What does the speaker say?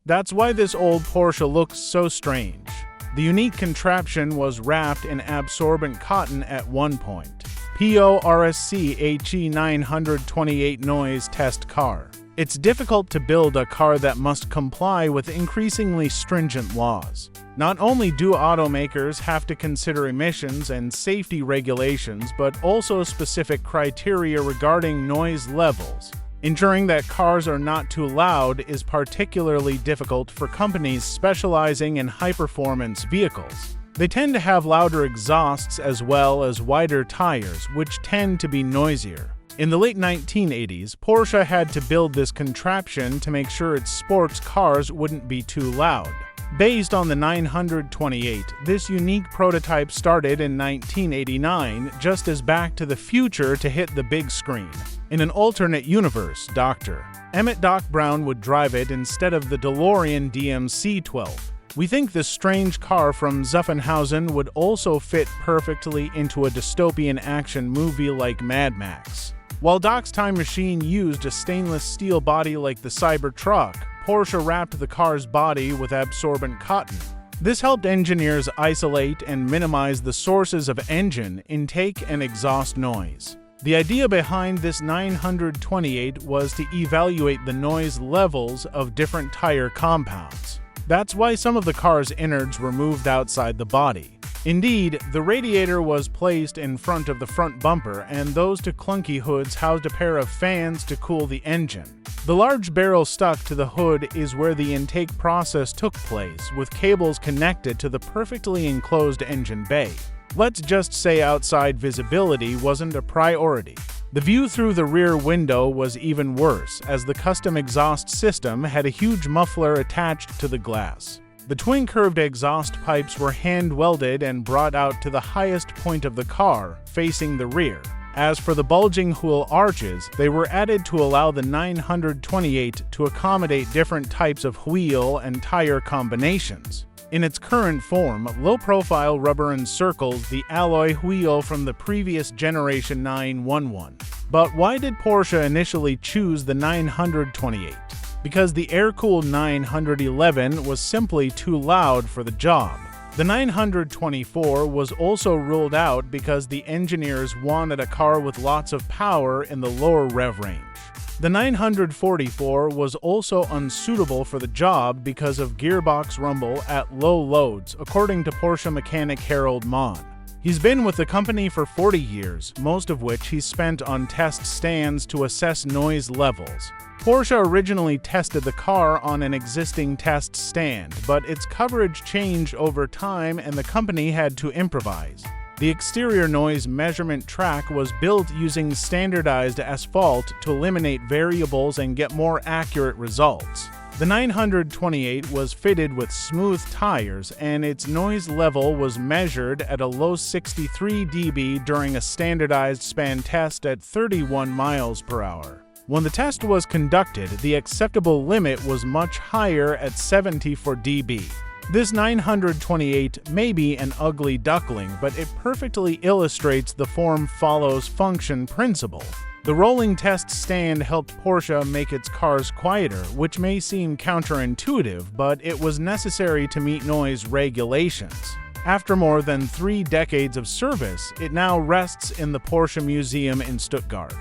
That's why this old Porsche looks so strange. The unique contraption was wrapped in absorbent cotton at one point. Porsche HE 928 noise test car. It's difficult to build a car that must comply with increasingly stringent laws. Not only do automakers have to consider emissions and safety regulations, but also specific criteria regarding noise levels. Ensuring that cars are not too loud is particularly difficult for companies specializing in high-performance vehicles. They tend to have louder exhausts as well as wider tires, which tend to be noisier. In the late 1980s, Porsche had to build this contraption to make sure its sports cars wouldn't be too loud. Based on the 928, this unique prototype started in 1989, just as Back to the Future to hit the big screen. In an alternate universe, Dr. Emmett Doc Brown would drive it instead of the DeLorean DMC-12. We think this strange car from Zuffenhausen would also fit perfectly into a dystopian action movie like Mad Max. While Doc's time machine used a stainless steel body like the Cybertruck, Porsche wrapped the car's body with absorbent cotton. This helped engineers isolate and minimize the sources of engine, intake, and exhaust noise. The idea behind this 928 was to evaluate the noise levels of different tire compounds. That's why some of the car's innards were moved outside the body. Indeed, the radiator was placed in front of the front bumper, and those two clunky hoods housed a pair of fans to cool the engine. The large barrel stuck to the hood is where the intake process took place, with cables connected to the perfectly enclosed engine bay. Let's just say outside visibility wasn't a priority. The view through the rear window was even worse, as the custom exhaust system had a huge muffler attached to the glass. The twin curved exhaust pipes were hand-welded and brought out to the highest point of the car, facing the rear. As for the bulging wheel arches, they were added to allow the 928 to accommodate different types of wheel and tire combinations. In its current form, low-profile rubber encircles the alloy wheel from the previous generation 911. But why did Porsche initially choose the 928? Because the air-cooled 911 was simply too loud for the job. The 924 was also ruled out because the engineers wanted a car with lots of power in the lower rev range. The 944 was also unsuitable for the job because of gearbox rumble at low loads, according to Porsche mechanic Harold Mann. He's been with the company for 40 years, most of which he spent on test stands to assess noise levels. Porsche originally tested the car on an existing test stand, but its coverage changed over time and the company had to improvise. The exterior noise measurement track was built using standardized asphalt to eliminate variables and get more accurate results. The 928 was fitted with smooth tires, and its noise level was measured at a low 63 dB during a standardized span test at 31 miles per hour. When the test was conducted, the acceptable limit was much higher at 74 dB. This 928 may be an ugly duckling, but it perfectly illustrates the form follows function principle. The rolling test stand helped Porsche make its cars quieter, which may seem counterintuitive, but it was necessary to meet noise regulations. After more than 3 decades of service, it now rests in the Porsche Museum in Stuttgart.